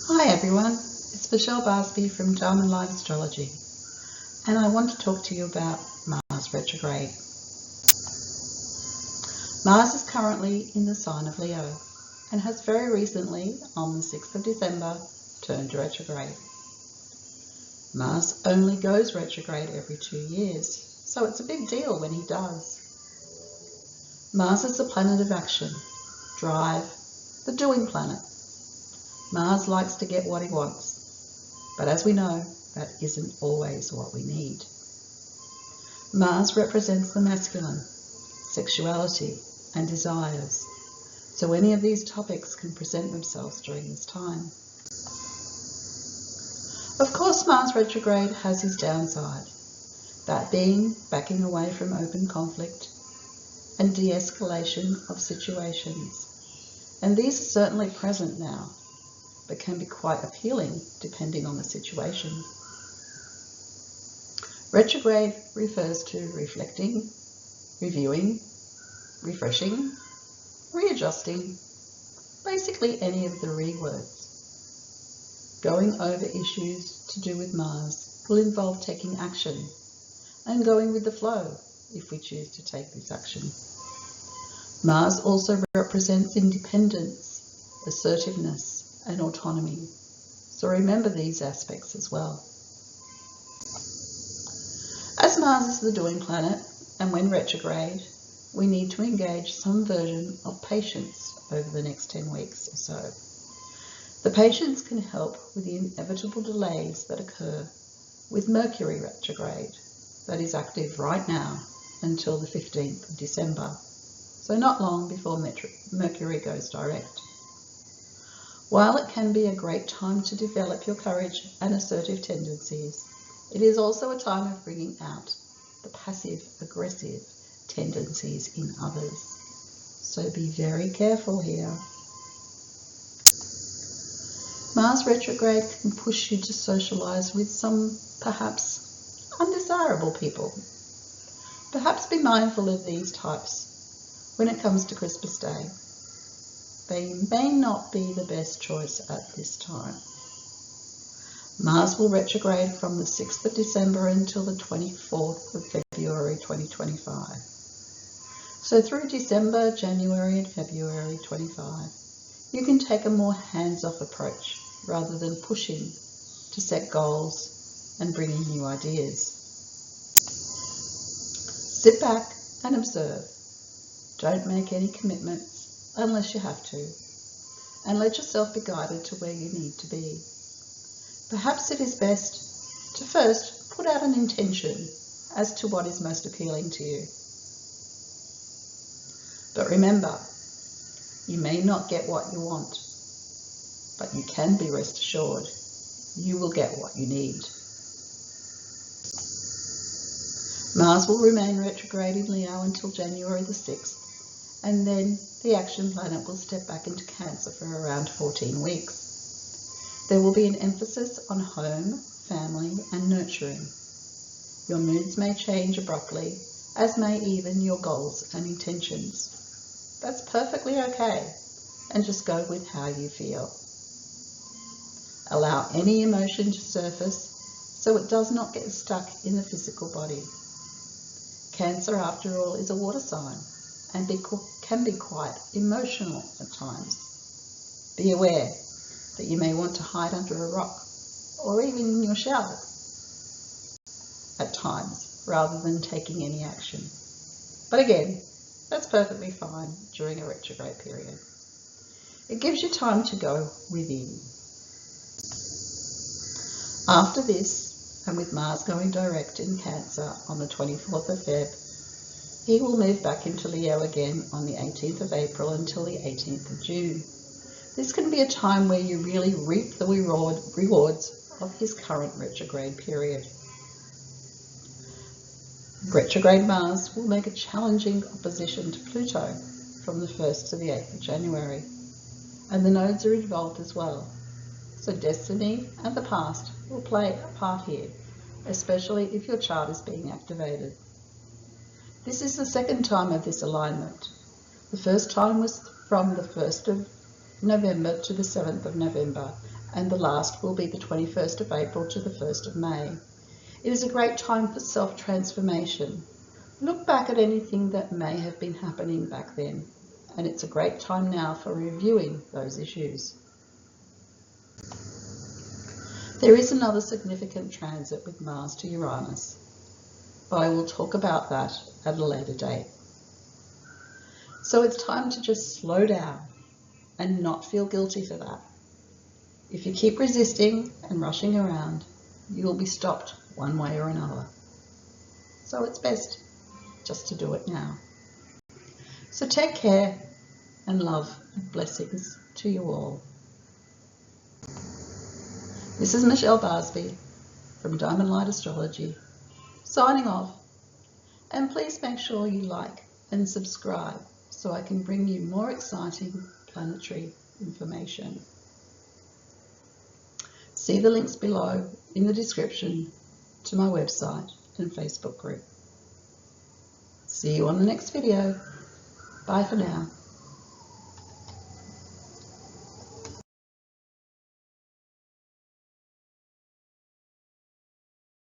Hi everyone, it's Michelle Barsby from Diamond Light Astrology, and I want to talk to you about Mars retrograde. Mars is currently in the sign of Leo and has very recently, on the 6th of December, turned retrograde. Mars only goes retrograde every 2 years, so it's a big deal when he does. Mars is the planet of action, drive, the doing planet. Mars likes to get what he wants, but as we know, that isn't always what we need. Mars represents the masculine, sexuality, and desires, so any of these topics can present themselves during this time. Of course, Mars retrograde has his downside, that being backing away from open conflict and de-escalation of situations, and these are certainly present now, but can be quite appealing depending on the situation. Retrograde refers to reflecting, reviewing, refreshing, readjusting, basically any of the re words. Going over issues to do with Mars will involve taking action and going with the flow if we choose to take this action. Mars also represents independence, assertiveness, and autonomy, so remember these aspects as well. As Mars is the doing planet, and when retrograde, we need to engage some version of patience over the next 10 weeks or so. The patience can help with the inevitable delays that occur with Mercury retrograde, that is active right now until the 15th of December, so not long before Mercury goes direct. While it can be a great time to develop your courage and assertive tendencies, it is also a time of bringing out the passive-aggressive tendencies in others. So be very careful here. Mars retrograde can push you to socialize with some perhaps undesirable people. Perhaps be mindful of these types when it comes to Christmas Day. They may not be the best choice at this time. Mars will retrograde from the 6th of December until the 24th of February 2025. So through December, January and February 25, you can take a more hands-off approach rather than pushing to set goals and bring in new ideas. Sit back and observe. Don't make any commitments unless you have to, and let yourself be guided to where you need to be. Perhaps it is best to first put out an intention as to what is most appealing to you. But remember, you may not get what you want, but you can be rest assured you will get what you need. Mars will remain retrograde in Leo until January the 6th, and then the action planet will step back into Cancer for around 14 weeks. There will be an emphasis on home, family, and nurturing. Your moods may change abruptly, as may even your goals and intentions. That's perfectly okay, and just go with how you feel. Allow any emotion to surface so it does not get stuck in the physical body. Cancer, after all, is a water sign and can be quite emotional at times. Be aware that you may want to hide under a rock or even in your shower at times rather than taking any action. But again, that's perfectly fine during a retrograde period. It gives you time to go within. After this, and with Mars going direct in Cancer on the 24th of Feb, he will move back into Leo again on the 18th of April until the 18th of June. This can be a time where you really reap the rewards of his current retrograde period. Retrograde Mars will make a challenging opposition to Pluto from the 1st to the 8th of January, and the nodes are involved as well. So destiny and the past will play a part here, especially if your chart is being activated. This is the second time of this alignment. The first time was from the 1st of November to the 7th of November, and the last will be the 21st of April to the 1st of May. It is a great time for self-transformation. Look back at anything that may have been happening back then, and it's a great time now for reviewing those issues. There is another significant transit with Mars to Uranus, but I will talk about that at a later date. So it's time to just slow down and not feel guilty for that. If you keep resisting and rushing around, you will be stopped one way or another. So it's best just to do it now. So take care, and love and blessings to you all. This is Michelle Barsby from Diamond Light Astrology, signing off. And please make sure you like and subscribe so I can bring you more exciting planetary information. See the links below in the description to my website and Facebook group. See you on the next video. Bye for now.